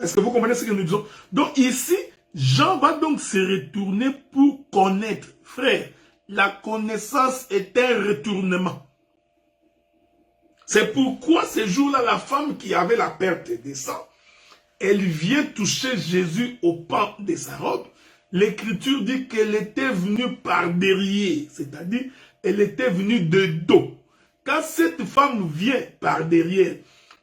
Est-ce que vous comprenez ce que nous disons? Donc ici, Jean va donc se retourner pour connaître. Frère, la connaissance est un retournement. C'est pourquoi ce jour-là, la femme qui avait la perte de sang, elle vient toucher Jésus au pan de sa robe. L'Écriture dit qu'elle était venue par derrière, c'est-à-dire elle était venue de dos. Quand cette femme vient par derrière,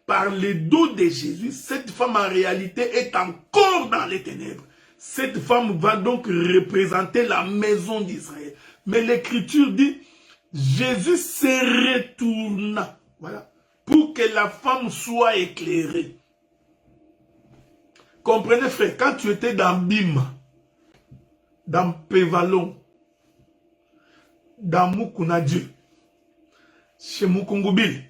par le dos de Jésus, cette femme en réalité est encore dans les ténèbres. Cette femme va donc représenter la maison d'Israël. Mais l'Écriture dit, Jésus se retourna, voilà, pour que la femme soit éclairée. Comprenez frère, quand tu étais dans Bima, dans Pévalon, dans Mukunadju, chez Mukungubil,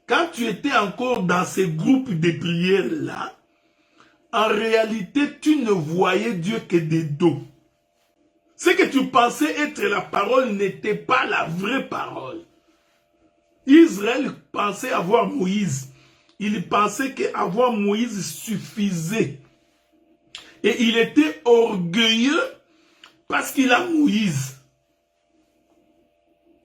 quand tu étais encore dans ces groupes de prières-là, en réalité, tu ne voyais Dieu que des dos. Ce que tu pensais être la parole n'était pas la vraie parole. Israël pensait avoir Moïse. Il pensait qu'avoir Moïse suffisait. Et il était orgueilleux parce qu'il a Moïse.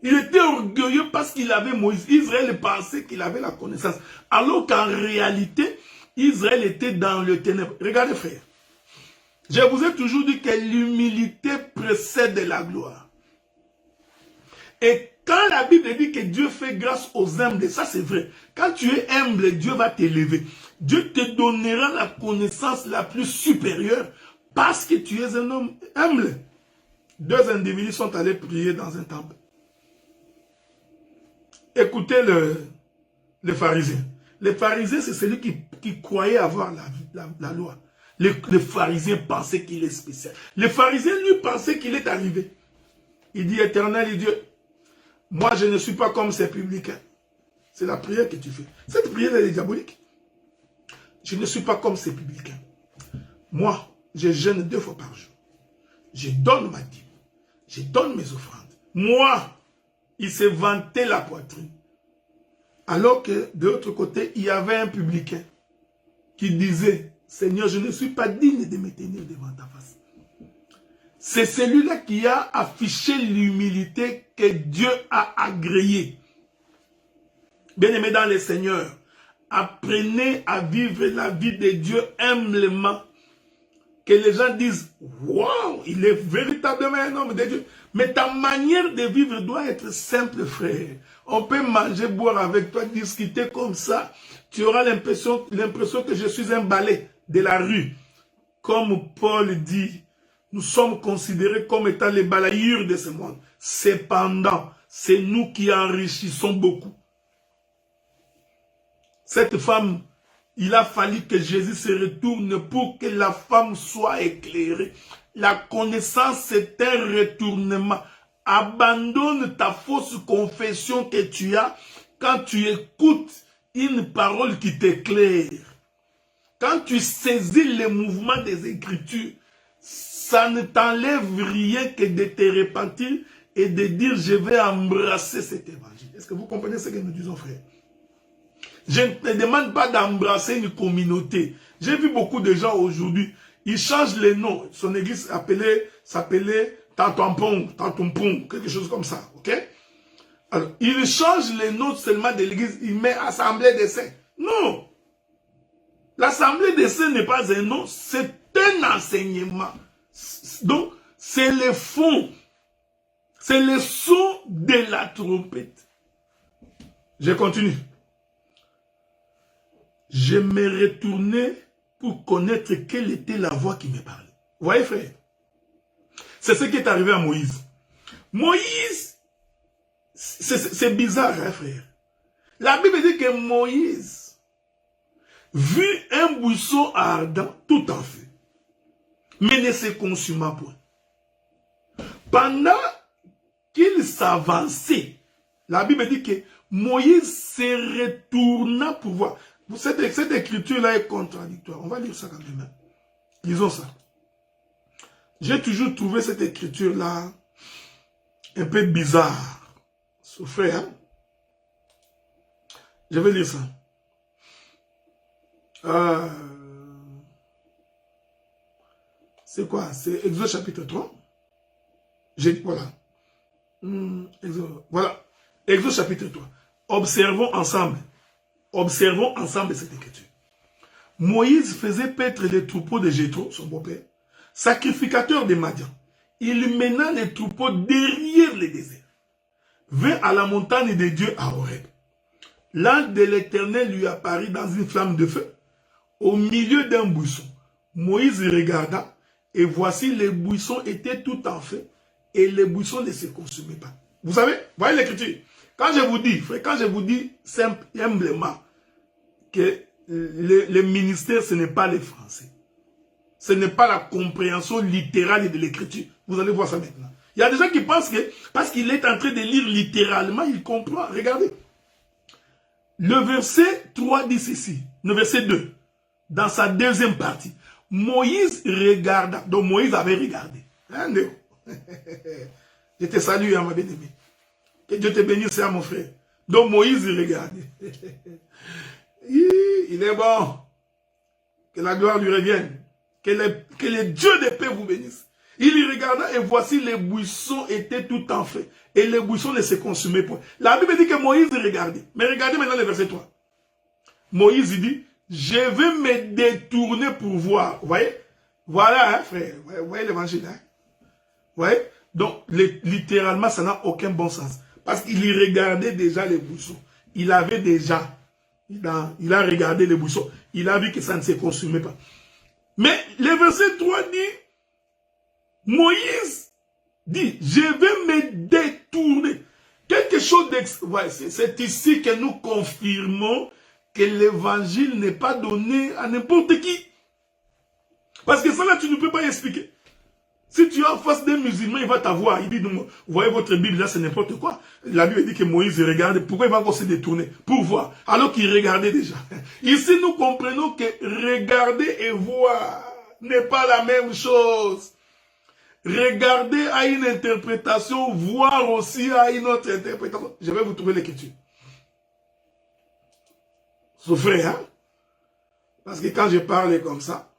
Il était orgueilleux parce qu'il avait Moïse. Israël pensait qu'il avait la connaissance. Alors qu'en réalité, Israël était dans le ténèbre. Regardez frère. Je vous ai toujours dit que l'humilité précède la gloire. Et quand la Bible dit que Dieu fait grâce aux humbles, ça c'est vrai. Quand tu es humble, Dieu va t'élever. Dieu te donnera la connaissance la plus supérieure parce que tu es un homme humble. Deux individus sont allés prier dans un temple. Écoutez le pharisien. Le pharisien, c'est celui qui croyait avoir la loi. Le pharisien pensait qu'il est spécial. Le pharisien, lui, pensait qu'il est arrivé. Il dit, Éternel Dieu, moi, je ne suis pas comme ces publicains. C'est la prière que tu fais. Cette prière, elle est diabolique. Je ne suis pas comme ces publicains. Moi, je jeûne 2 fois par jour. Je donne ma dîme. Je donne mes offrandes. Moi, il s'est vanté la poitrine. Alors que, de l'autre côté, il y avait un publicain qui disait, Seigneur, je ne suis pas digne de me tenir devant ta face. C'est celui-là qui a affiché l'humilité que Dieu a agréée. Bien-aimés dans le Seigneur, apprenez à vivre la vie de Dieu humblement. Que les gens disent, waouh, il est véritablement un homme de Dieu. Mais ta manière de vivre doit être simple, frère. On peut manger, boire avec toi, discuter comme ça. Tu auras l'impression que je suis un balai de la rue. Comme Paul dit, nous sommes considérés comme étant les balayures de ce monde. Cependant, c'est nous qui enrichissons beaucoup. Cette femme, il a fallu que Jésus se retourne pour que la femme soit éclairée. La connaissance, c'est un retournement. Abandonne ta fausse confession que tu as quand tu écoutes une parole qui t'éclaire. Quand tu saisis les mouvements des Écritures, ça ne t'enlève rien que de te repentir et de dire je vais embrasser cet évangile. Est-ce que vous comprenez ce que nous disons, frère? Je ne te demande pas d'embrasser une communauté. J'ai vu beaucoup de gens aujourd'hui, ils changent les noms. Son église s'appelait Tantompong, quelque chose comme ça, ok? Alors, ils changent les noms seulement de l'église, ils mettent Assemblée des Saints. Non! L'Assemblée des Saints n'est pas un nom, c'est un enseignement. Donc, c'est le fond. C'est le son de la trompette. Je continue. Je me retournais pour connaître quelle était la voix qui me parlait. Vous voyez, frère? C'est ce qui est arrivé à Moïse. Moïse, c'est bizarre, hein, frère? La Bible dit que Moïse vit un buisson ardent tout en feu, mais ne se consuma point. Pendant qu'il s'avançait, la Bible dit que Moïse se retourna pour voir. Cette écriture-là est contradictoire. On va lire ça quand même. Lisons ça. J'ai toujours trouvé cette écriture-là un peu bizarre. Souffrez, hein? Je vais lire ça. C'est quoi? C'est Exode chapitre 3. Voilà. Voilà. Exode chapitre 3. Observons ensemble. Observons ensemble cette écriture. Moïse faisait paître les troupeaux de Jéthro, son beau-père, sacrificateur des Madians. Il mena les troupeaux derrière les déserts. Vint à la montagne de Dieu à Horeb. L'ange de l'Éternel lui apparut dans une flamme de feu, au milieu d'un buisson. Moïse regarda, et voici les buissons étaient tout en feu, et les buissons ne se consumaient pas. Vous savez, voyez l'écriture. Quand je vous dis, frère, quand je vous dis simplement que le ministère, ce n'est pas les Français. Ce n'est pas la compréhension littérale de l'écriture. Vous allez voir ça maintenant. Il y a des gens qui pensent que parce qu'il est en train de lire littéralement, il comprend. Regardez. Le verset 3 dit ceci. Le verset 2. Dans sa deuxième partie. Moïse regarda. Donc Moïse avait regardé. Hein, je te salue, ma bien-aimée. Que Dieu te bénisse, mon frère. Donc Moïse regardait. Il est bon. Que la gloire lui revienne. Que les dieux de paix vous bénissent. Il y regarda et voici les buissons étaient tout en feu. Et les buissons ne se consumaient pas. La Bible dit que Moïse regardait. Mais regardez maintenant le verset 3. Moïse dit, je vais me détourner pour voir. Vous voyez? Voilà, hein, frère. Vous voyez l'évangile, hein? Vous voyez? Donc, littéralement, ça n'a aucun bon sens. Parce qu'il y regardait déjà les buissons. Il avait déjà, il a regardé les buissons. Il a vu que ça ne se consumait pas. Mais le verset 3 dit, Moïse dit, je vais me détourner. Quelque chose ouais, c'est ici que nous confirmons que l'évangile n'est pas donné à n'importe qui. Parce que ça là, tu ne peux pas expliquer. Si tu es en face d'un musulman, il va t'avoir. Il dit, vous voyez votre Bible là, c'est n'importe quoi. La Bible dit que Moïse regarde. Pourquoi il va encore se détourner? Pour voir. Alors qu'il regardait déjà. Ici, nous comprenons que regarder et voir n'est pas la même chose. Regarder à une interprétation, voir aussi à une autre interprétation. Je vais vous trouver l'écriture. Souffrez, hein? Parce que quand je parle comme ça,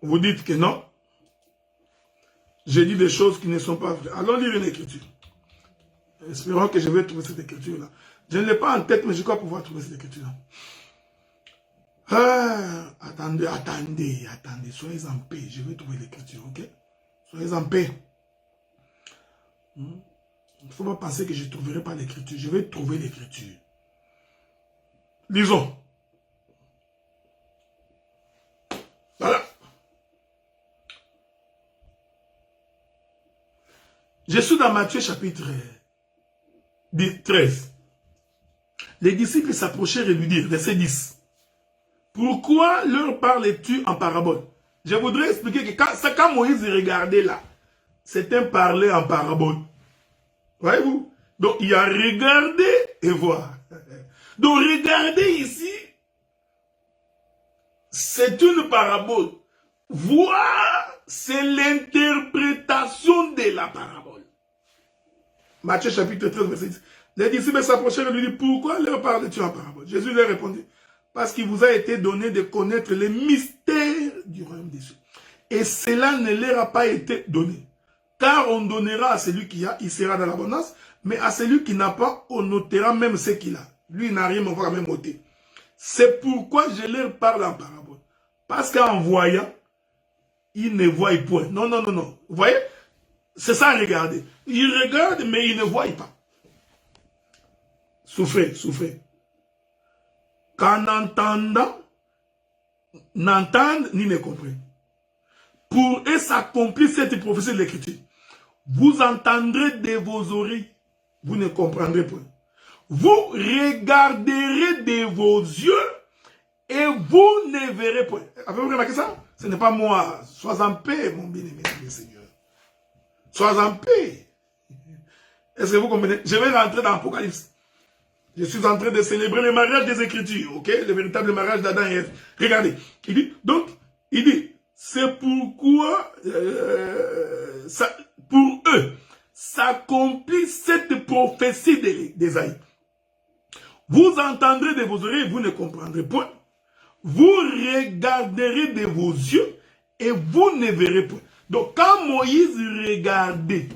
vous dites que non. J'ai dit des choses qui ne sont pas vraies. Allons lire une écriture. Espérons que je vais trouver cette écriture-là. Je ne l'ai pas en tête, mais je crois pouvoir trouver cette écriture-là. Ah, attendez, soyez en paix, je vais trouver l'écriture, ok? Soyez en paix. Il ne faut pas penser que je ne trouverai pas l'écriture, je vais trouver l'écriture. Lisons. Voilà. Je suis dans Matthieu chapitre 13. Les disciples s'approchèrent et lui dirent, verset 10. Pourquoi leur parles-tu en parabole? Je voudrais expliquer que quand Moïse regardait là, c'est un parler en parabole. Voyez-vous? Donc il y a regarder et voir. Donc regarder ici, c'est une parabole. Voir, c'est l'interprétation de la parabole. Matthieu chapitre 13, verset 10. Les disciples s'approchèrent et lui dirent, pourquoi leur parles-tu en parabole? Jésus leur répondit, parce qu'il vous a été donné de connaître les mystères du royaume des cieux. Et cela ne leur a pas été donné. Car on donnera à celui qui a, il sera dans l'abondance, mais à celui qui n'a pas, on ôtera même ce qu'il a. Lui, il n'a rien, on va même ôter. C'est pourquoi je leur parle en parabole. Parce qu'en voyant, ils ne voient point. Non, non, non, non. Vous voyez? C'est ça, regardez. Ils regardent, mais ils ne voient pas. Souffrez, souffrez. Qu'en entendant, n'entendent ni ne comprennent. Pour eux s'accomplit cette prophétie de l'Écriture. Vous entendrez de vos oreilles, vous ne comprendrez point. Vous regarderez de vos yeux et vous ne verrez point. Avez-vous remarqué ça? Ce n'est pas moi. Sois en paix, mon bien-aimé Seigneur. Sois en paix. Est-ce que vous comprenez? Je vais rentrer dans l'Apocalypse. Je suis en train de célébrer le mariage des Écritures, ok? Le véritable mariage d'Adam et Ève. Regardez. Il dit, donc, il dit, c'est pourquoi, pour eux, s'accomplit cette prophétie d'Ésaïe. Vous entendrez de vos oreilles, vous ne comprendrez point. Vous regarderez de vos yeux et vous ne verrez point. Donc quand Moïse regardait,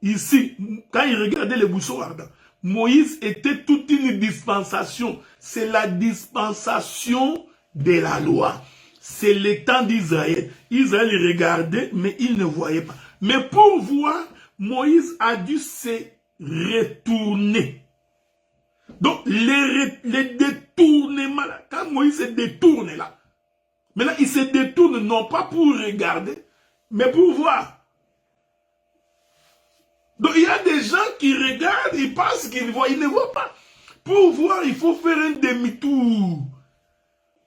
ici, quand il regardait les buissons ardents, Moïse était toute une dispensation. C'est la dispensation de la loi. C'est le temps d'Israël. Israël regardait, mais il ne voyait pas. Mais pour voir, Moïse a dû se retourner. Donc, les détournements, là, quand Moïse se détourne là, maintenant, il se détourne non pas pour regarder, mais pour voir. Donc, il y a des gens qui regardent, ils pensent qu'ils voient, ils ne voient pas. Pour voir, il faut faire un demi-tour.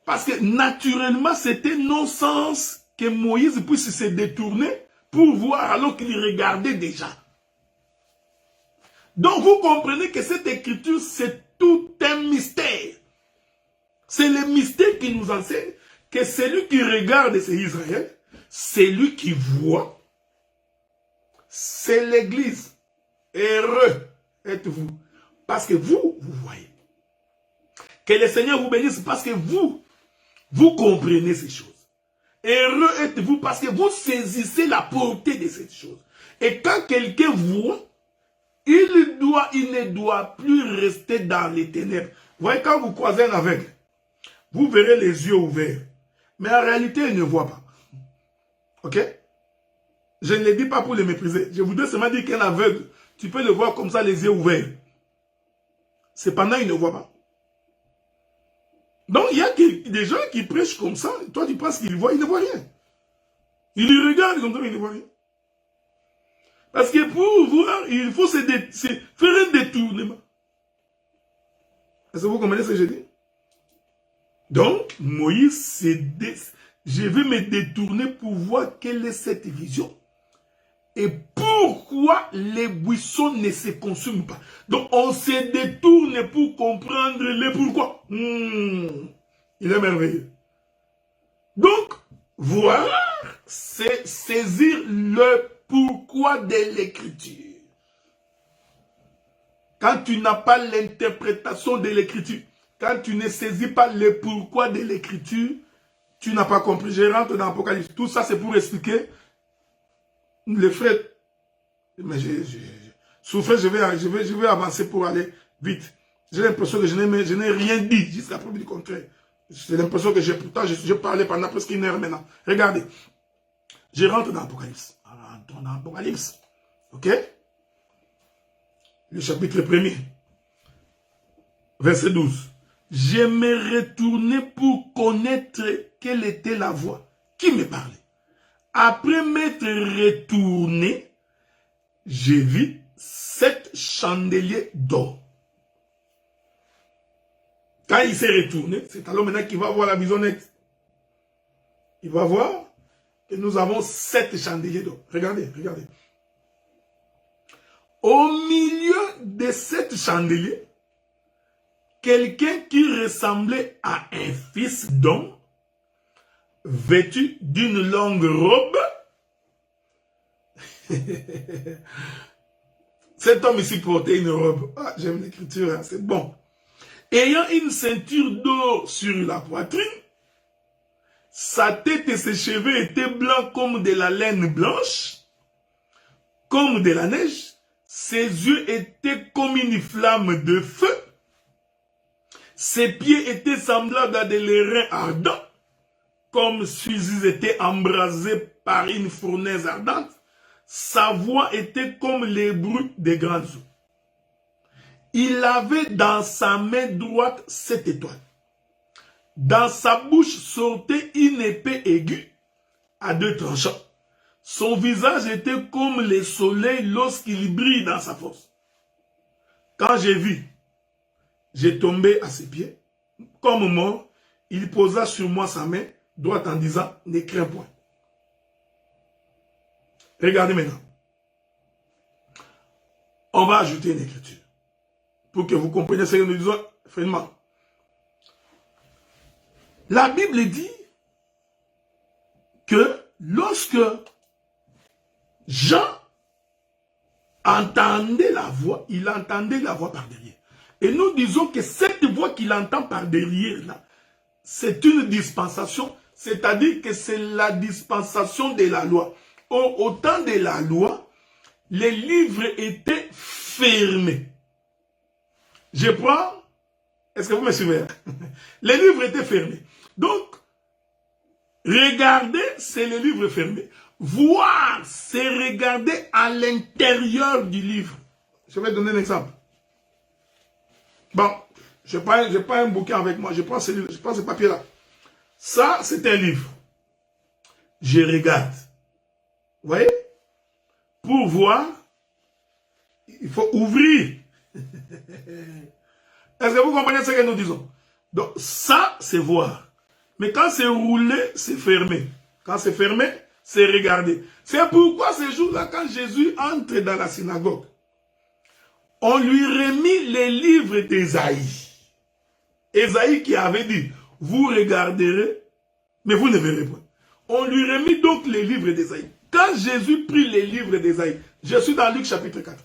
Parce que naturellement, c'était non-sens que Moïse puisse se détourner pour voir alors qu'il regardait déjà. Donc, vous comprenez que cette écriture, c'est tout un mystère. C'est le mystère qui nous enseigne que celui qui regarde, c'est Israël. Celui qui voit, c'est l'Église. Heureux êtes-vous. Parce que vous voyez. Que le Seigneur vous bénisse parce que vous comprenez ces choses. Heureux êtes-vous parce que vous saisissez la portée de cette chose. Et quand quelqu'un voit, il ne doit plus rester dans les ténèbres. Vous voyez, quand vous croisez un aveugle, vous verrez les yeux ouverts. Mais en réalité, il ne voit pas. Ok? Je ne le dis pas pour le mépriser. Je voudrais seulement dire qu'un aveugle, tu peux le voir comme ça, les yeux ouverts. Cependant, il ne voit pas. Donc, il y a des gens qui prêchent comme ça. Toi, tu penses qu'il voit, il ne voit rien. Il regarde comme ça, il ne voit rien. Parce que pour voir, il faut faire un détournement. Est-ce que vous comprenez ce que je dis? Donc, Moïse, je vais me détourner pour voir quelle est cette vision. Et pourquoi les buissons ne se consument pas. Donc, on se détourne pour comprendre le pourquoi. Il est merveilleux. Donc, voir, c'est saisir le pourquoi de l'écriture. Quand tu n'as pas l'interprétation de l'écriture, quand tu ne saisis pas le pourquoi de l'écriture, tu n'as pas compris. Je rentre dans l'Apocalypse. Tout ça, c'est pour expliquer les frères. Mais souffrez, je vais avancer pour aller vite. J'ai l'impression que je n'ai rien dit jusqu'à preuve du contraire. J'ai l'impression que pourtant, je parlais pendant presque 1 heure maintenant. Regardez. Je rentre dans l'Apocalypse. Rentrons dans l'Apocalypse. Ok? Le chapitre 1er. Verset 12. Je me retournais pour connaître quelle était la voix qui me parlait. Après m'être retourné, j'ai vu 7 chandeliers d'or. Quand il s'est retourné, c'est alors maintenant qu'il va voir la vision nette. Il va voir que nous avons 7 chandeliers d'or. Regardez, regardez. Au milieu de 7 chandeliers, quelqu'un qui ressemblait à un fils d'homme, vêtu d'une longue robe. Cet homme ici portait une robe. Ah, j'aime l'écriture, hein, c'est bon. Ayant une ceinture d'or sur la poitrine, sa tête et ses cheveux étaient blancs comme de la laine blanche, comme de la neige. Ses yeux étaient comme une flamme de feu. Ses pieds étaient semblables à des lérins ardents, comme s'ils étaient embrasés par une fournaise ardente. Sa voix était comme les bruits des grandes eaux. Il avait dans sa main droite 7 étoiles. Dans sa bouche sortait une épée aiguë à 2 tranchants. Son visage était comme le soleil lorsqu'il brille dans sa force. Quand j'ai vu, j'ai tombé à ses pieds. Comme mort, il posa sur moi sa main droite en disant, ne crains point. Regardez maintenant. On va ajouter une écriture. Pour que vous compreniez ce que nous disons finalement. La Bible dit que lorsque Jean entendait la voix, il entendait la voix par derrière. Et nous disons que cette voix qu'il entend par derrière, là, c'est une dispensation, c'est-à-dire que c'est la dispensation de la loi. Au temps de la loi, les livres étaient fermés. Je prends, est-ce que vous me suivez? Les livres étaient fermés. Donc, regarder, c'est les livres fermés. Voir, c'est regarder à l'intérieur du livre. Je vais donner un exemple. Bon, je prends un bouquin avec moi, je prends ce papier-là. Ça, c'est un livre. Je regarde. Vous voyez? Pour voir, il faut ouvrir. Est-ce que vous comprenez ce que nous disons? Donc, ça, c'est voir. Mais quand c'est roulé, c'est fermé. Quand c'est fermé, c'est regarder. C'est pourquoi ce jour-là, quand Jésus entre dans la synagogue, on lui remit les livres d'Ésaïe. Ésaïe qui avait dit, vous regarderez, mais vous ne verrez pas. On lui remit donc les livres d'Ésaïe. Quand Jésus prit les livres d'Ésaïe, je suis dans Luc chapitre 4,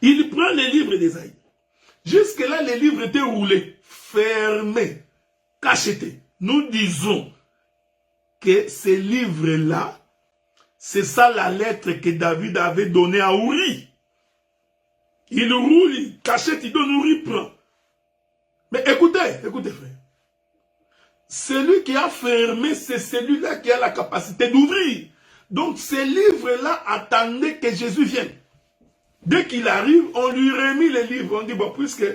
il prend les livres d'Ésaïe. Jusque-là, les livres étaient roulés, fermés, cachetés. Nous disons que ces livres-là, c'est ça la lettre que David avait donnée à Uri. Il roule, il cachette, il donne, Uri prend. Mais écoutez, frère. Celui qui a fermé, c'est celui-là qui a la capacité d'ouvrir. Donc ces livres-là attendaient que Jésus vienne. Dès qu'il arrive, on lui remet les livres. On dit, bon, puisque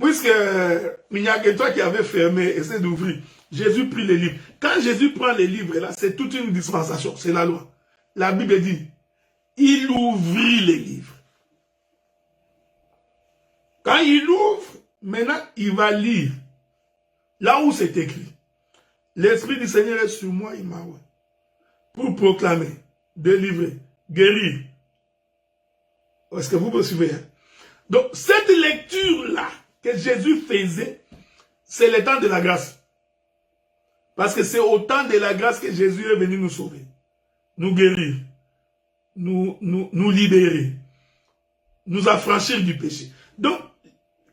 il n'y a que toi qui avais fermé, essaie d'ouvrir. Jésus prit les livres. Quand Jésus prend les livres, là, c'est toute une dispensation, c'est la loi. La Bible dit, il ouvrit les livres. Quand il ouvre, maintenant, il va lire. Là où c'est écrit, l'Esprit du Seigneur est sur moi, il m'a envoyé pour proclamer, délivrer, guérir. Est-ce que vous me suivez? Hein? Donc, cette lecture-là que Jésus faisait, c'est le temps de la grâce. Parce que c'est au temps de la grâce que Jésus est venu nous sauver, nous guérir, nous libérer, nous affranchir du péché. Donc,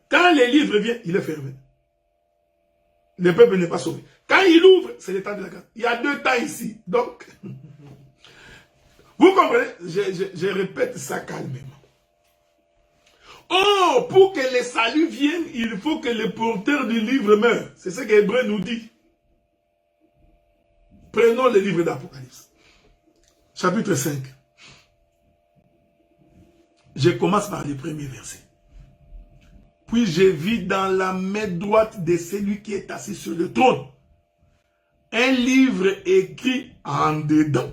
quand les livres viennent, il est fermé. Le peuple n'est pas sauvé. Quand il ouvre, c'est le temps de la grâce. Il y a deux temps ici. Donc, vous comprenez? Je répète ça calmement. Oh, pour que le salut vienne, il faut que le porteur du livre meure. C'est ce qu'Hébreu nous dit. Prenons le livre d'Apocalypse. Chapitre 5. Je commence par les premiers versets. Puis je vis dans la main droite de celui qui est assis sur le trône un livre écrit en dedans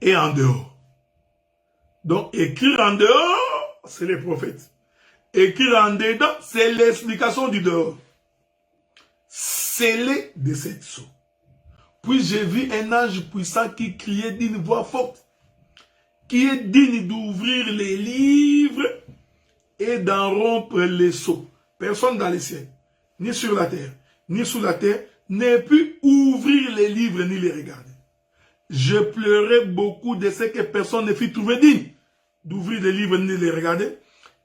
et en dehors. Donc, écrire en dehors, c'est les prophètes. Écrire en dedans, c'est l'explication du dehors. Scellé de cette sceaux. Puis j'ai vu un ange puissant qui criait d'une voix forte, qui est digne d'ouvrir les livres et d'en rompre les sceaux. Personne dans les cieux, ni sur la terre, ni sous la terre, n'a pu ouvrir les livres ni les regarder. Je pleurais beaucoup de ce que personne ne fit trouver digne d'ouvrir les livres ni les regarder.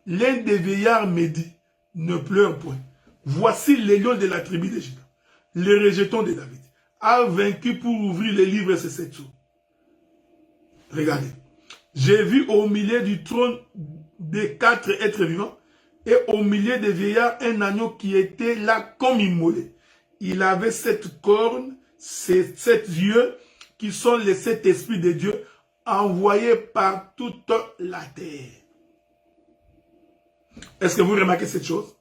L'un des vieillards me dit, ne pleure point. Voici les lions de la tribu de Juda, les rejetons de David, a vaincu pour ouvrir les livres, c'est cette sceaux. Regardez. J'ai vu au milieu du trône des 4 êtres vivants et au milieu des vieillards un agneau qui était là comme immolé. Il avait 7 cornes, 7 yeux qui sont les 7 esprits de Dieu envoyés par toute la terre. Est-ce que vous remarquez cette chose?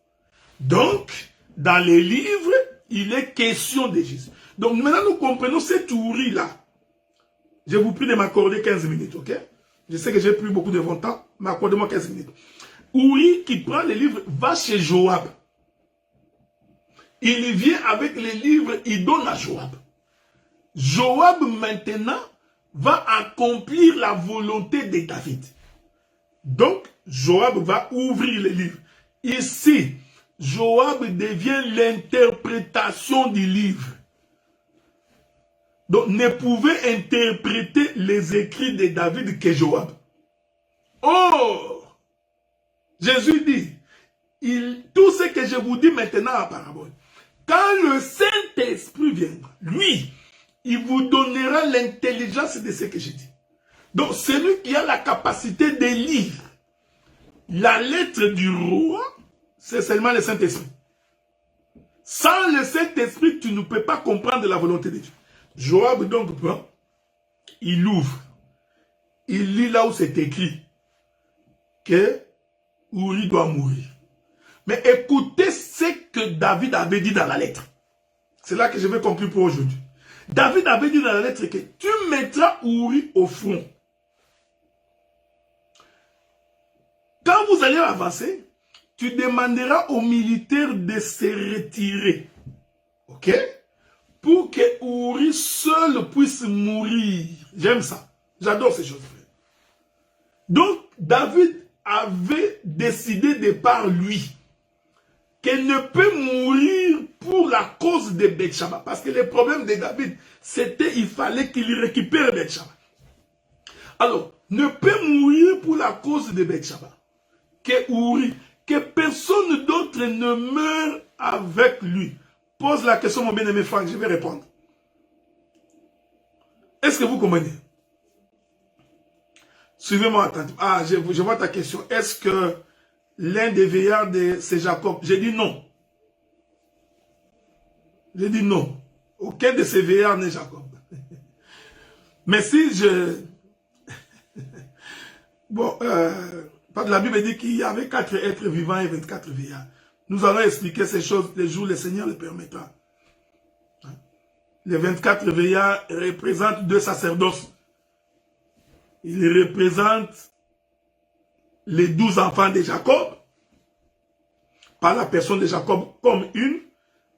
Donc, dans les livres, il est question de Jésus. Donc maintenant nous comprenons cette Uri-là. Je vous prie de m'accorder 15 minutes, ok? Je sais que j'ai pris beaucoup de votre temps, mais accordez-moi 15 minutes. Uri qui prend les livres va chez Joab. Il vient avec les livres, il donne à Joab. Joab maintenant va accomplir la volonté de David. Donc, Joab va ouvrir les livres. Ici, Joab devient l'interprétation du livre. Donc, ne pouvait interpréter les écrits de David que Joab. Oh! Jésus dit, tout ce que je vous dis maintenant en parabole, Quand le Saint-Esprit viendra, lui, il vous donnera l'intelligence de ce que j'ai dit. Donc, celui qui a la capacité de lire la lettre du roi, c'est seulement le Saint-Esprit. Sans le Saint-Esprit, tu ne peux pas comprendre la volonté de Dieu. Joab donc prend, il ouvre, il lit là où c'est écrit que Uri doit mourir. Mais écoutez ce que David avait dit dans la lettre. C'est là que je vais conclure pour aujourd'hui. David avait dit dans la lettre que tu mettras Uri au front. Quand vous allez avancer, tu demanderas aux militaires de se retirer. Ok? Pour que Uri seul puisse mourir. J'aime ça. J'adore ces choses. Donc, David avait décidé de par lui qu'elle ne peut mourir pour la cause de Bathsheba. Parce que le problème de David, c'était qu'il fallait qu'il récupère Bathsheba. Alors, ne peut mourir pour la cause de Bathsheba. Que Uri, que personne d'autre ne meure avec lui. Pose la question, mon bien-aimé Franck, je vais répondre. Est-ce que vous comprenez? Suivez-moi attentivement. Ah, je vois ta question. Est-ce que l'un des veillards, c'est Jacob? J'ai dit non. J'ai dit non. Aucun de ces veillards n'est Jacob. Mais si je... Bon, la Bible dit qu'il y avait 4 êtres vivants et 24 veillards. Nous allons expliquer ces choses les jours où le Seigneur le permettra. Les 24 veillards représentent 2 sacerdoces. Ils représentent les 12 enfants de Jacob, pas la personne de Jacob comme une,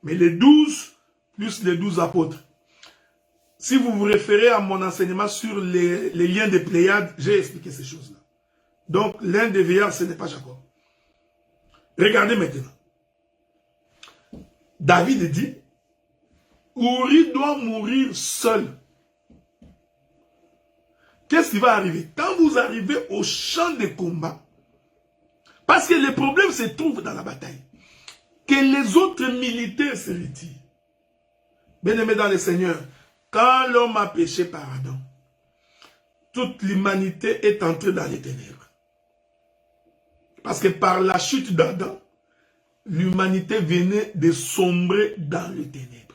mais les 12 plus les 12 apôtres. Si vous vous référez à mon enseignement sur les liens des Pléiades, j'ai expliqué ces choses-là. Donc, l'un des veillards, ce n'est pas Jacob. Regardez maintenant. David dit, Uri doit mourir seul. Qu'est-ce qui va arriver? Quand vous arrivez au champ de combat, parce que le problème se trouve dans la bataille, que les autres militaires se retirent. Bien-aimés dans le Seigneur, quand l'homme a péché par Adam, toute l'humanité est entrée dans les ténèbres. Parce que par la chute d'Adam, l'humanité venait de sombrer dans les ténèbres.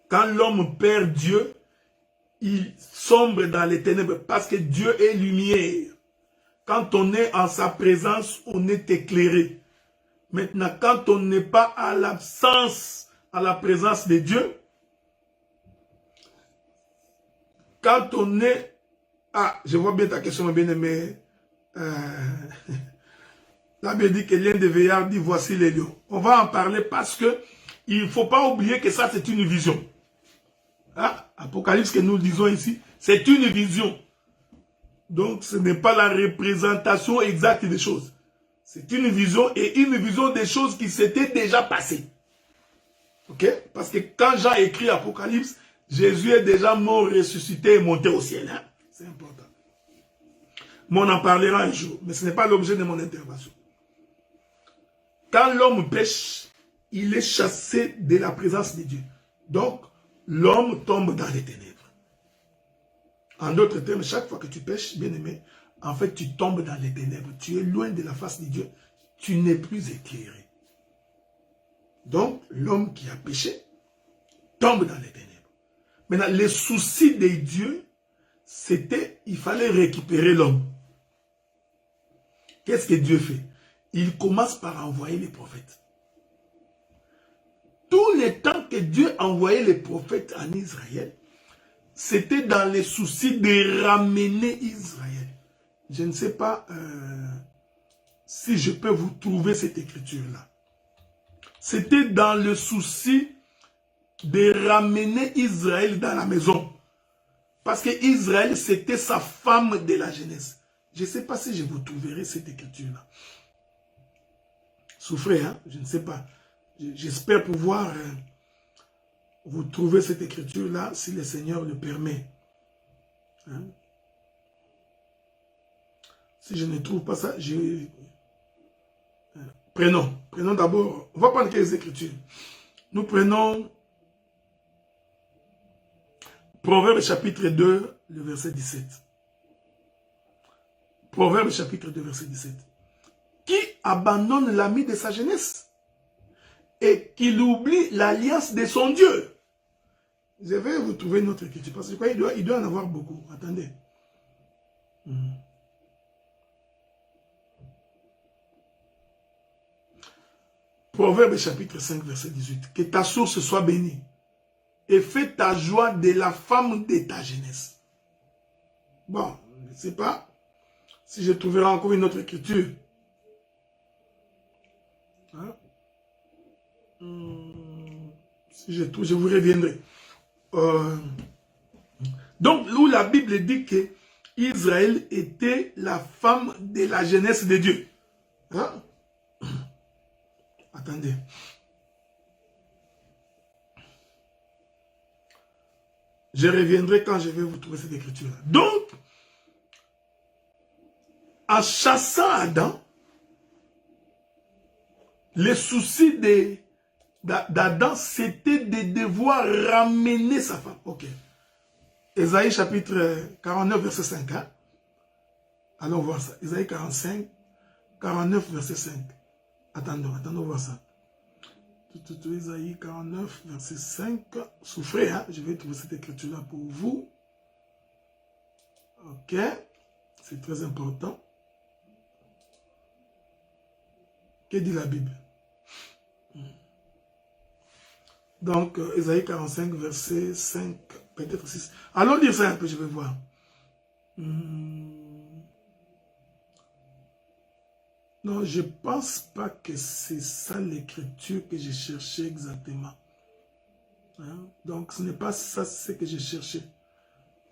Quand l'homme perd Dieu, il sombre dans les ténèbres parce que Dieu est lumière. Quand on est en sa présence, on est éclairé. Maintenant, quand on n'est pas à l'absence, à la présence de Dieu, quand on est... Ah, je vois bien ta question, mon bien-aimé. La Bible dit que l'un des veillards dit, voici les lions. On va en parler parce que il ne faut pas oublier que ça, c'est une vision. Ah, Apocalypse que nous disons ici, c'est une vision. Donc, ce n'est pas la représentation exacte des choses. C'est une vision et une vision des choses qui s'étaient déjà passées. Ok? Parce que quand Jean écrit Apocalypse, Jésus est déjà mort, ressuscité et monté au ciel. Hein? C'est important. Mais on en parlera un jour. Mais ce n'est pas l'objet de mon intervention. Quand l'homme pêche, il est chassé de la présence de Dieu. Donc, l'homme tombe dans les ténèbres. En d'autres termes, chaque fois que tu pêches, bien-aimé, en fait, tu tombes dans les ténèbres. Tu es loin de la face de Dieu. Tu n'es plus éclairé. Donc, l'homme qui a péché tombe dans les ténèbres. Maintenant, le souci de Dieu, c'était, il fallait récupérer l'homme. Qu'est-ce que Dieu fait? Il commence par envoyer les prophètes. Tout le temps que Dieu envoyait les prophètes en Israël, c'était dans les soucis de ramener Israël. Je ne sais pas si je peux vous trouver cette écriture-là. C'était dans le souci de ramener Israël dans la maison. Parce que Israël, c'était sa femme de la jeunesse. Je ne sais pas si je vous trouverai cette écriture-là. Souffrez, hein? Je ne sais pas. J'espère pouvoir vous trouver cette écriture-là, si le Seigneur le permet. Hein? Si je ne trouve pas ça, Prenons d'abord, on va prendre quelques écritures. Nous prenons Proverbe chapitre 2, le verset 17. Proverbe chapitre 2, verset 17. Qui abandonne l'ami de sa jeunesse et qu'il oublie l'alliance de son Dieu. Je vais vous trouver une autre écriture parce que je crois qu'il doit en avoir beaucoup. Attendez. Proverbe chapitre 5, verset 18. Que ta source soit bénie et fais ta joie de la femme de ta jeunesse. Bon, je ne sais pas si je trouverai encore une autre écriture. Hein? Si je trouve, je vous reviendrai. Donc, où la Bible dit que Israël était la femme de la jeunesse de Dieu. Hein? Attendez. Je reviendrai quand je vais vous trouver cette écriture. Donc, en chassant Adam, le souci d'Adam, c'était de devoir ramener sa femme. Ok. Ésaïe chapitre 49, verset 5. Hein? Allons voir ça. Ésaïe 45, 49, verset 5. Attendons voir ça. Ésaïe 49, verset 5. Souffrez, hein? Je vais trouver cette écriture-là pour vous. Ok. C'est très important. Que dit la Bible? Donc, Ésaïe 45, verset 5, peut-être 6. Allons lire ça un peu, je vais voir. Non, je ne pense pas que c'est ça l'écriture que j'ai cherché exactement. Hein? Donc, ce n'est pas ça ce que j'ai cherché.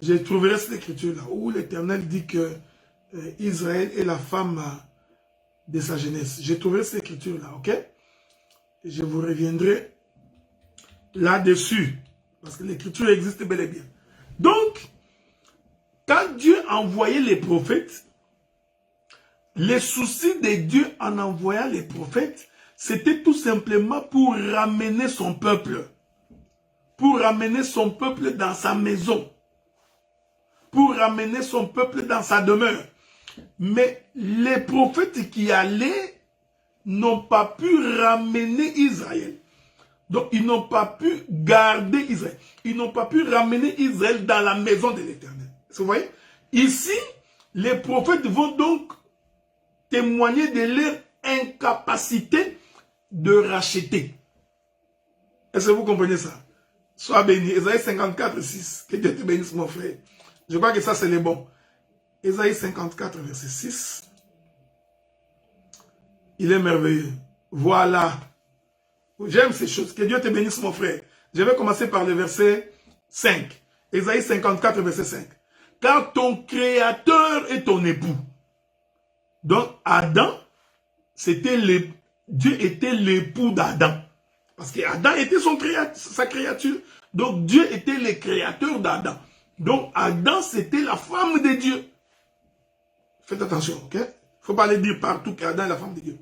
Je trouverai cette écriture-là, où l'Éternel dit que Israël est la femme de sa jeunesse. Je trouverai cette écriture-là, ok? Et je vous reviendrai là-dessus, parce que l'écriture existe bel et bien. Donc, quand Dieu a envoyé les prophètes, les soucis de Dieu en envoyant les prophètes, c'était tout simplement pour ramener son peuple. Pour ramener son peuple dans sa maison. Pour ramener son peuple dans sa demeure. Mais les prophètes qui allaient n'ont pas pu ramener Israël. Donc, ils n'ont pas pu garder Israël. Ils n'ont pas pu ramener Israël dans la maison de l'Éternel. Vous voyez? Ici, les prophètes vont donc témoigner de leur incapacité de racheter. Est-ce que vous comprenez ça? Sois béni. Ésaïe 54, 6. Que Dieu te bénisse, mon frère. Je crois que ça, c'est le bon. Ésaïe 54, verset 6. Il est merveilleux. Voilà. J'aime ces choses. Que Dieu te bénisse, mon frère. Je vais commencer par le verset 5. Ésaïe 54, verset 5. Car ton créateur est ton époux. Donc, Adam, Dieu était l'époux d'Adam. Parce qu'Adam était sa créature. Donc, Dieu était le créateur d'Adam. Donc, Adam, c'était la femme de Dieu. Faites attention, ok? Il ne faut pas aller dire partout qu'Adam est la femme de Dieu.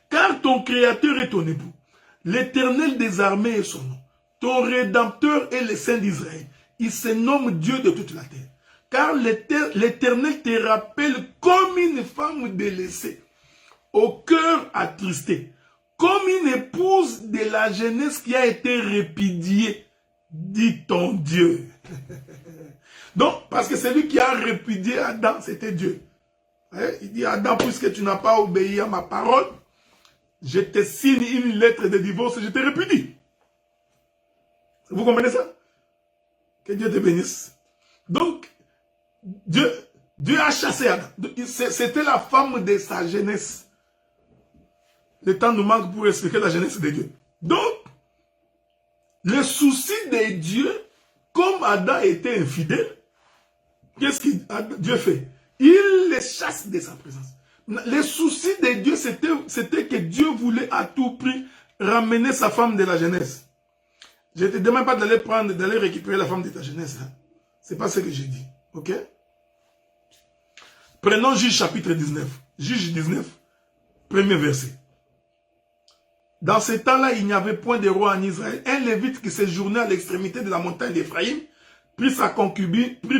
Car ton créateur est ton époux. L'Éternel des armées est son nom. Ton rédempteur est le Saint d'Israël. Il se nomme Dieu de toute la terre. Car l'Éternel te rappelle comme une femme délaissée, au cœur attristé, comme une épouse de la jeunesse qui a été répudiée, dit ton Dieu. Donc, parce que celui qui a répudié Adam, c'était Dieu. Il dit, Adam, puisque tu n'as pas obéi à ma parole, je te signe une lettre de divorce et je te répudie. Vous comprenez ça? Que Dieu te bénisse. Donc, Dieu a chassé Adam. C'était la femme de sa jeunesse. Le temps nous manque pour expliquer la jeunesse de Dieu. Donc, le souci de Dieu, comme Adam était infidèle, qu'est-ce que Dieu fait? Il les chasse de sa présence. Le souci de Dieu, c'était que Dieu voulait à tout prix ramener sa femme de la jeunesse. Je ne te demande pas d'aller récupérer la femme de ta jeunesse. Hein. Ce n'est pas ce que j'ai dit. Ok? Prenons Juge chapitre 19. Juge 19, premier verset. Dans ce temps-là, il n'y avait point de roi en Israël. Un Lévite qui séjournait à l'extrémité de la montagne d'Éphraïm prit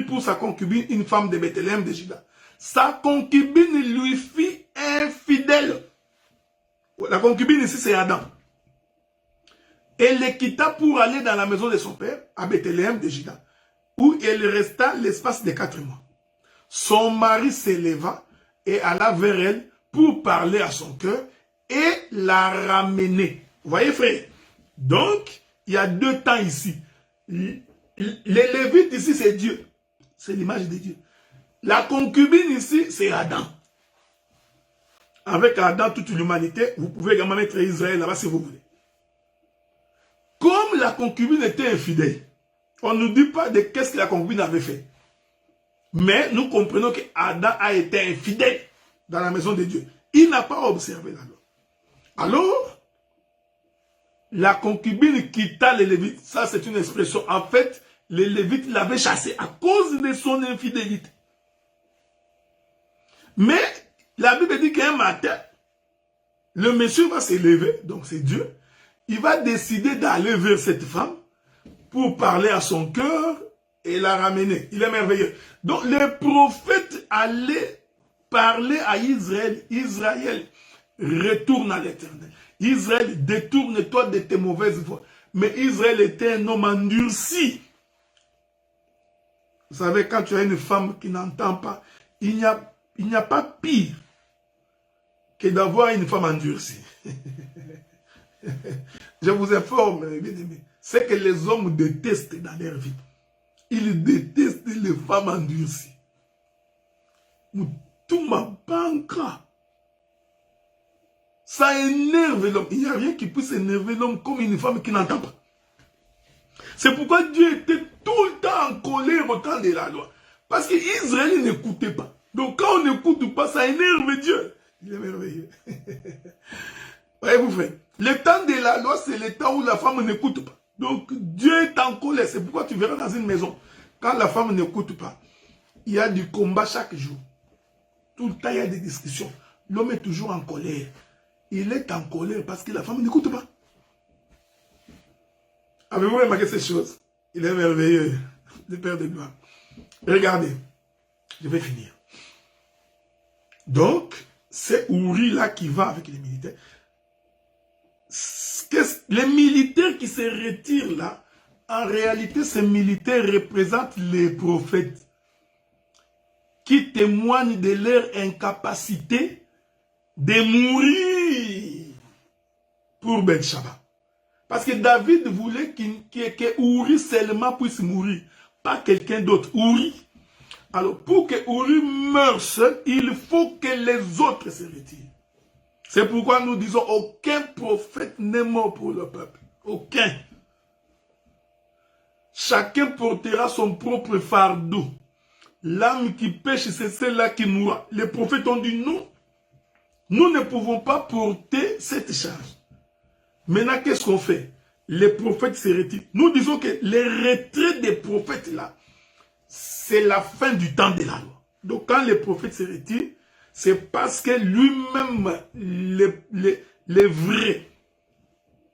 pour sa concubine une femme de Bethléem de Juda. Sa concubine lui fit infidèle. La concubine ici, c'est Adam. Elle le quitta pour aller dans la maison de son père, à Bethléem de Juda, où elle resta l'espace de 4 mois. Son mari s'éleva et alla vers elle pour parler à son cœur et la ramener. Vous voyez, frère? Donc, il y a 2 temps ici. Les Lévites ici, c'est Dieu. C'est l'image de Dieu. La concubine ici, c'est Adam. Avec Adam, toute l'humanité, vous pouvez également mettre Israël là-bas si vous voulez. Comme la concubine était infidèle, on ne nous dit pas de qu'est-ce que la concubine avait fait. Mais nous comprenons que Adam a été infidèle dans la maison de Dieu. Il n'a pas observé la loi. Alors, la concubine quitta les Lévites. Ça, c'est une expression. En fait, les Lévites l'avaient chassé à cause de son infidélité. Mais, la Bible dit qu'un matin, le monsieur va s'élever, donc c'est Dieu. Il va décider d'aller vers cette femme pour parler à son cœur et la ramener. Il est merveilleux. Donc, le prophète allait parler à Israël. Israël, retourne à l'Éternel. Israël, détourne-toi de tes mauvaises voies. Mais Israël était un homme endurci. Vous savez, quand tu as une femme qui n'entend pas, il n'y a pas pire que d'avoir une femme endurcie. Je vous informe, bien aimé, c'est que les hommes détestent dans leur vie. Ils détestent les femmes endurcies. Tout ma banque. Ça énerve l'homme. Il n'y a rien qui puisse énerver l'homme comme une femme qui n'entend pas. C'est pourquoi Dieu était tout le temps en colère au temps de la loi. Parce qu'Israël n'écoutait pas. Donc quand on n'écoute pas, ça énerve Dieu. Il est merveilleux. Voyez-vous, frère, le temps de la loi, c'est le temps où la femme n'écoute pas. Donc Dieu est en colère. C'est pourquoi tu verras dans une maison, quand la femme n'écoute pas, il y a du combat chaque jour. Tout le temps, il y a des discussions. L'homme est toujours en colère. Il est en colère parce que la femme n'écoute pas. Avez-vous remarqué ces choses? Il est merveilleux, le Père de gloire. Regardez, je vais finir. Donc, c'est Uri là qui va avec les militaires. Les militaires qui se retirent là, en réalité, ces militaires représentent les prophètes qui témoignent de leur incapacité de mourir pour Bathsheba. Parce que David voulait que Uri seulement puisse mourir, pas quelqu'un d'autre. Uri. Alors, pour que Uri meure seul, il faut que les autres se retirent. C'est pourquoi nous disons, aucun prophète n'est mort pour le peuple. Aucun. Chacun portera son propre fardeau. L'âme qui pêche, c'est celle-là qui mourra. Les prophètes ont dit non. Nous ne pouvons pas porter cette charge. Maintenant, qu'est-ce qu'on fait? Les prophètes se retirent. Nous disons que les retraits des prophètes là, c'est la fin du temps de la loi. Donc quand les prophètes se retirent, c'est parce que lui-même, les vrais,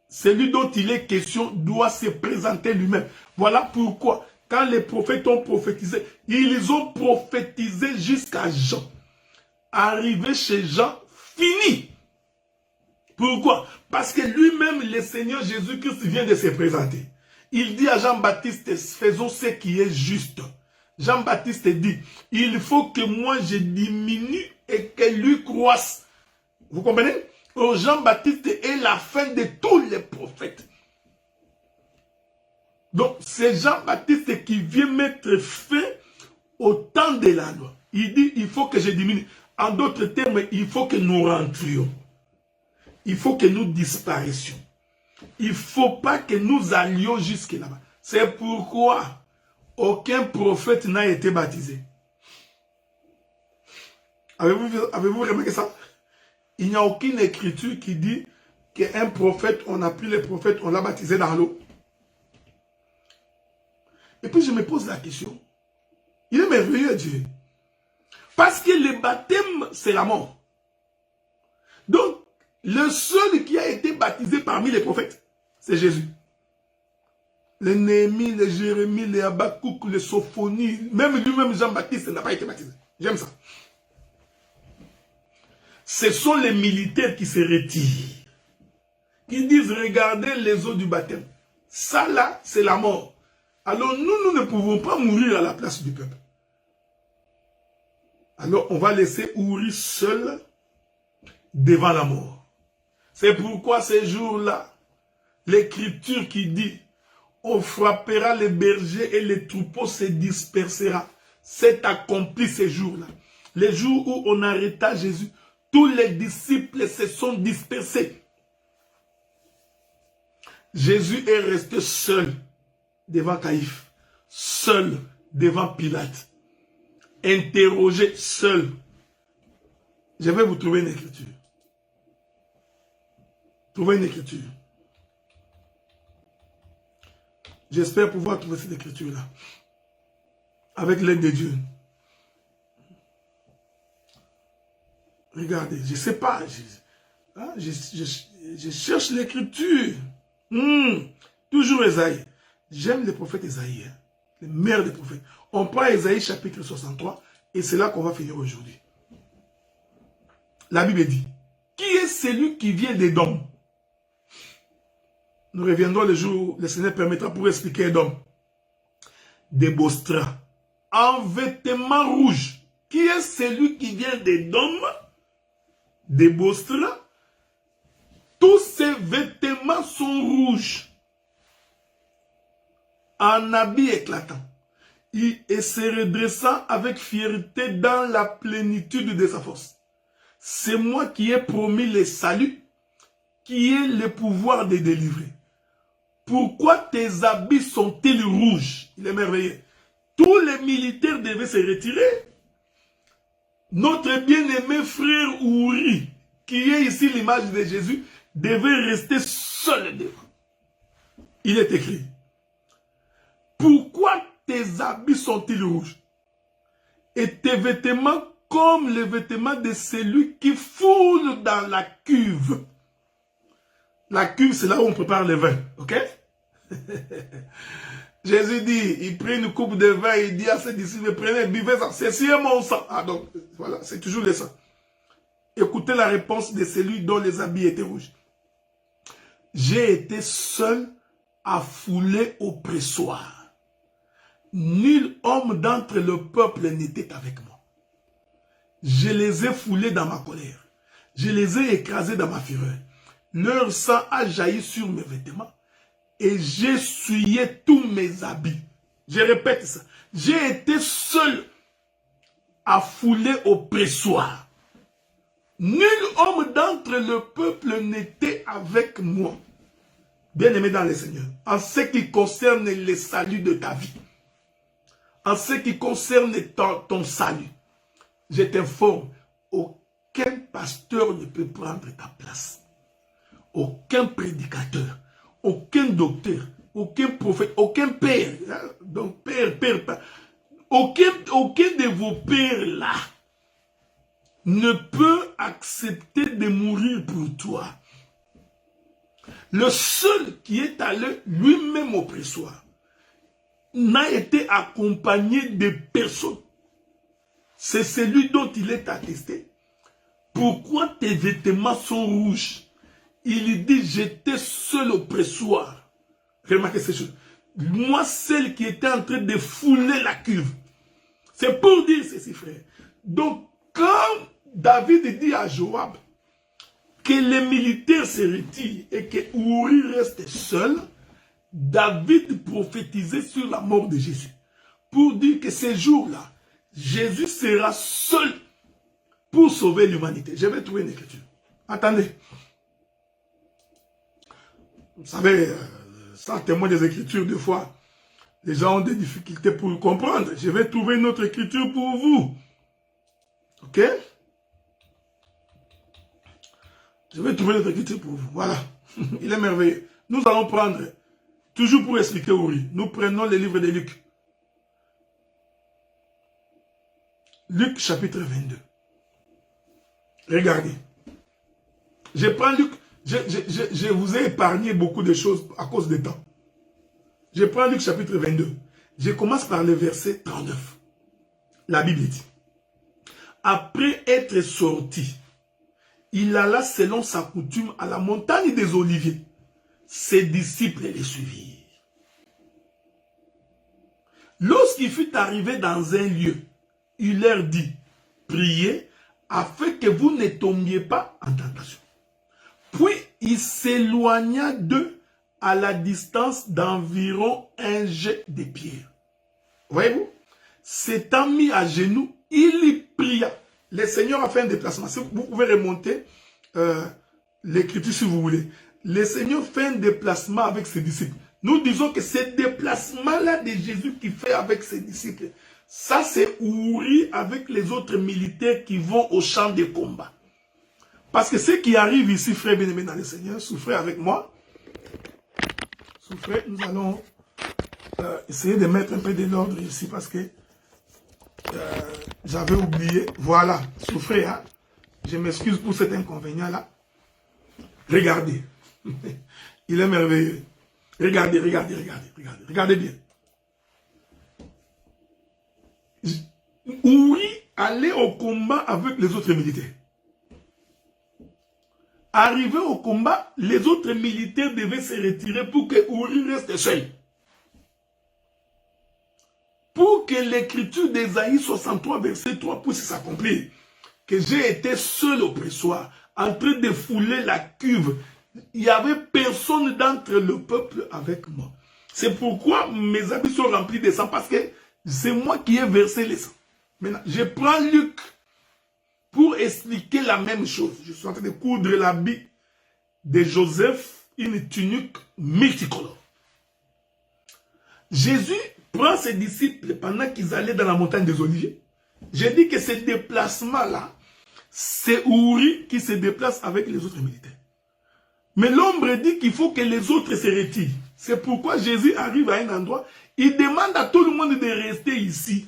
celui dont il est question, doit se présenter lui-même. Voilà pourquoi, quand les prophètes ont prophétisé, ils ont prophétisé jusqu'à Jean. Arrivé chez Jean, fini. Pourquoi? Parce que lui-même, le Seigneur Jésus-Christ vient de se présenter. Il dit à Jean-Baptiste, faisons ce qui est juste. Jean-Baptiste dit, il faut que moi je diminue et que lui croisse. Vous comprenez? Jean-Baptiste est la fin de tous les prophètes. Donc c'est Jean-Baptiste qui vient mettre fin au temps de la loi. Il dit, il faut que je diminue. En d'autres termes, il faut que nous rentrions. Il faut que nous disparaissions. Il ne faut pas que nous allions jusque là-bas. C'est pourquoi aucun prophète n'a été baptisé. Avez-vous remarqué ça? Il n'y a aucune écriture qui dit qu'un prophète, on a pris les prophètes, on l'a baptisé dans l'eau. Et puis je me pose la question. Il est merveilleux Dieu. Parce que le baptême, c'est la mort. Donc, Le seul qui a été baptisé parmi les prophètes, c'est Jésus. Les Néhémie, les Jérémie, les Habakkuk, les Sophonie, même lui-même Jean-Baptiste n'a pas été baptisé. J'aime ça. Ce sont les militaires qui se retirent, qui disent regardez les eaux du baptême. Ça là, c'est la mort. Alors nous ne pouvons pas mourir à la place du peuple. Alors on va laisser Ouri seul devant la mort. C'est pourquoi ces jours-là, l'écriture qui dit on frappera les bergers et les troupeaux se dispersera. C'est accompli ces jours-là. Les jours où on arrêta Jésus, tous les disciples se sont dispersés. Jésus est resté seul devant Caïphe, seul devant Pilate, interrogé seul. Je vais vous trouver une écriture. Trouvez une écriture. J'espère pouvoir trouver cette écriture-là. Avec l'aide de Dieu. Regardez, je ne sais pas. Je cherche l'écriture. Toujours Esaïe. J'aime les prophètes Esaïe. Hein, les meilleurs des prophètes. On prend Esaïe chapitre 63 et c'est là qu'on va finir aujourd'hui. La Bible dit, qui est celui qui vient d'Édom? Nous reviendrons le jour où le Seigneur permettra pour expliquer Édom. Des Bostra, en vêtements rouges. Qui est celui qui vient d'Édom? Des Bostra. Tous ces vêtements sont rouges. En habit éclatant. Et se redressant avec fierté dans la plénitude de sa force. C'est moi qui ai promis le salut, qui ai le pouvoir de délivrer. Pourquoi tes habits sont-ils rouges? Il est merveilleux. Tous les militaires devaient se retirer. Notre bien-aimé frère Ouri, qui est ici l'image de Jésus, devait rester seul devant. Il est écrit. Pourquoi tes habits sont-ils rouges? Et tes vêtements comme les vêtements de celui qui foule dans la cuve. La cuve, c'est là où on prépare le vin. Ok? Jésus dit, il prit une coupe de vin et il dit à ses disciples, prenez, buvez ça. Ceci est mon sang. Ah donc, voilà, c'est toujours le sang. Écoutez la réponse de celui dont les habits étaient rouges. J'ai été seul à fouler au pressoir. Nul homme d'entre le peuple n'était avec moi. Je les ai foulés dans ma colère. Je les ai écrasés dans ma fureur. Leur sang a jailli sur mes vêtements et j'ai essuyé tous mes habits. Je répète ça. J'ai été seul à fouler au pressoir. Nul homme d'entre le peuple n'était avec moi. Bien-aimé dans le Seigneur, en ce qui concerne le salut de ta vie, en ce qui concerne ton salut, je t'informe, aucun pasteur ne peut prendre ta place. Aucun prédicateur, aucun docteur, aucun prophète, aucun père. Donc père, aucun de vos pères là ne peut accepter de mourir pour toi. Le seul qui est allé lui-même au pressoir n'a été accompagné de personne. C'est celui dont il est attesté. Pourquoi tes vêtements sont rouges? Il dit, j'étais seul au pressoir. Remarquez ces choses. Moi, celle qui était en train de fouler la cuve. C'est pour dire ceci, frère. Donc, quand David dit à Joab que les militaires se retirent et que Ouri reste seul, David prophétisait sur la mort de Jésus. Pour dire que ces jours-là, Jésus sera seul pour sauver l'humanité. Je vais trouver une écriture. Attendez. Vous savez, sans témoin des écritures, des fois, les gens ont des difficultés pour comprendre. Je vais trouver une autre écriture pour vous. Ok? Je vais trouver une autre écriture pour vous. Voilà. Il est merveilleux. Nous allons prendre, toujours pour expliquer Ouri, nous prenons le livre de Luc. Luc chapitre 22. Regardez. Je prends Luc, je vous ai épargné beaucoup de choses à cause du temps. Je prends Luc chapitre 22. Je commence par le verset 39. La Bible dit, après être sorti, il alla selon sa coutume à la montagne des Oliviers. Ses disciples les suivirent. Lorsqu'il fut arrivé dans un lieu, il leur dit, priez afin que vous ne tombiez pas en tentation. Puis il s'éloigna d'eux à la distance d'environ un jet de pierre. Voyez-vous? S'étant mis à genoux, il y pria. Le Seigneur a fait un déplacement. Si vous pouvez remonter l'écriture si vous voulez. Le Seigneur fait un déplacement avec ses disciples. Nous disons que ce déplacement-là de Jésus qu'il fait avec ses disciples, ça c'est Uri avec les autres militaires qui vont au champ de combat. Parce que ceux qui arrivent ici, frères bien-aimés dans le Seigneur, souffrez avec moi. Souffrez, nous allons essayer de mettre un peu de l'ordre ici parce que j'avais oublié. Voilà, souffrez, hein. Je m'excuse pour cet inconvénient-là. Regardez. Il est merveilleux. Regardez, regardez, regardez, regardez. Regardez bien. Uri allait au combat avec les autres militaires. Arrivé au combat, les autres militaires devaient se retirer pour que Uri reste seul. Pour que l'écriture d'Ésaïe 63, verset 3 puisse s'accomplir. Que j'ai été seul au pressoir, en train de fouler la cuve. Il n'y avait personne d'entre le peuple avec moi. C'est pourquoi mes habits sont remplis de sang, parce que c'est moi qui ai versé le sang. Maintenant, je prends Luc pour expliquer la même chose. Je suis en train de coudre l'habit de Joseph, une tunique multicolore. Jésus prend ses disciples pendant qu'ils allaient dans la montagne des Oliviers. J'ai dit que ce déplacement-là, c'est Uri qui se déplace avec les autres militaires. Mais l'ombre dit qu'il faut que les autres se retirent. C'est pourquoi Jésus arrive à un endroit, il demande à tout le monde de rester ici.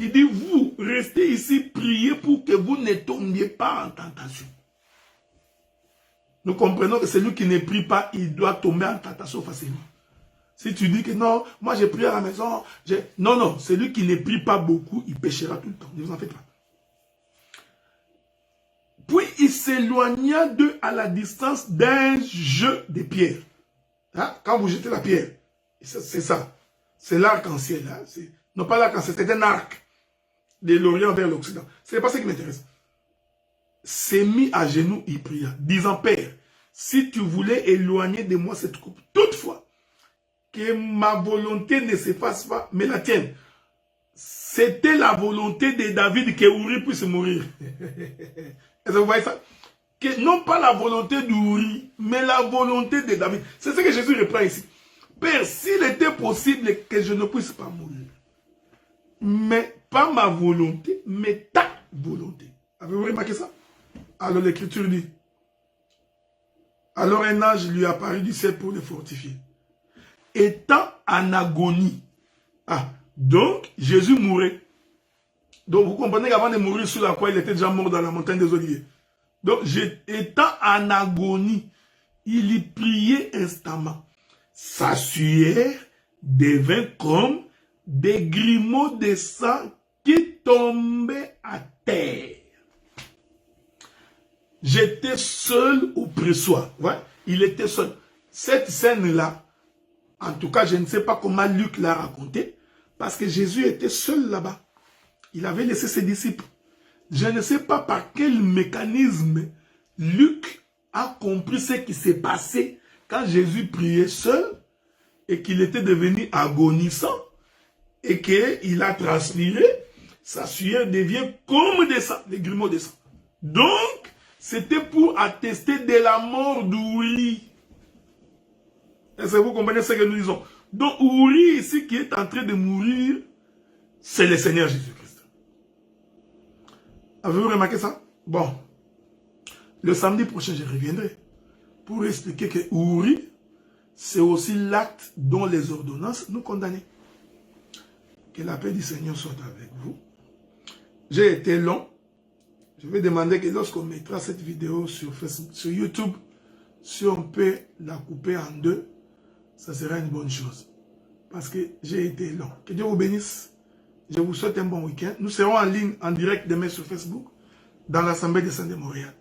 Il dit, vous, restez ici, priez pour que vous ne tombiez pas en tentation. Nous comprenons que celui qui ne prie pas, il doit tomber en tentation facilement. Si tu dis que non, moi j'ai prié à la maison, non, non, celui qui ne prie pas beaucoup, il péchera tout le temps. Ne vous en faites pas. Puis il s'éloigna d'eux à la distance d'un jet de pierre. Hein? Quand vous jetez la pierre, c'est ça. C'est l'arc-en-ciel. Hein? Non pas l'arc-en-ciel, c'est un arc de l'Orient vers l'Occident. Ce n'est pas ce qui m'intéresse. S'est mis à genoux, il pria, disant, Père, si tu voulais éloigner de moi cette coupe, toutefois, que ma volonté ne se fasse pas, mais la tienne. C'était la volonté de David que Uri puisse mourir. Est-ce que vous voyez ça? Que non pas la volonté d'Uri, mais la volonté de David. C'est ce que Jésus reprend ici. Père, s'il était possible que je ne puisse pas mourir, mais pas ma volonté, mais ta volonté. Avez-vous remarqué ça? Alors l'écriture dit, alors un ange lui apparut du ciel pour le fortifier. Étant en agonie. Ah, donc Jésus mourait. Donc vous comprenez qu'avant de mourir sur la croix, il était déjà mort dans la montagne des Oliviers. Donc étant en agonie, il y priait instamment. Sa sueur devint comme des grumeaux de sang qui tombaient à terre. J'étais seul au pressoir. Ouais, il était seul. Cette scène-là, en tout cas, je ne sais pas comment Luc l'a raconté, parce que Jésus était seul là-bas. Il avait laissé ses disciples. Je ne sais pas par quel mécanisme Luc a compris ce qui s'est passé quand Jésus priait seul et qu'il était devenu agonisant et qu'il a transpiré, sa sueur devient comme des sang, des grumeaux de sang. Donc, c'était pour attester de la mort d'Uri. Est-ce que vous comprenez ce que nous disons? Donc, Uri ici qui est en train de mourir, c'est le Seigneur Jésus-Christ. Avez-vous remarqué ça? Bon. Le samedi prochain, je reviendrai pour expliquer que Uri, c'est aussi l'acte dont les ordonnances nous condamnaient. Que la paix du Seigneur soit avec vous. J'ai été long. Je vais demander que lorsqu'on mettra cette vidéo sur Facebook, sur YouTube, si on peut la couper en deux, ça sera une bonne chose. Parce que j'ai été long. Que Dieu vous bénisse. Je vous souhaite un bon week-end. Nous serons en ligne, en direct demain sur Facebook, dans l'Assemblée des Saints de Montréal.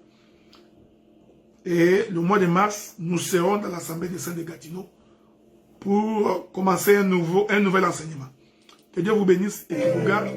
Et le mois de mars, nous serons dans l'Assemblée des Saints de Gatineau pour commencer un nouvel enseignement. Que Dieu vous bénisse et qu'il vous garde.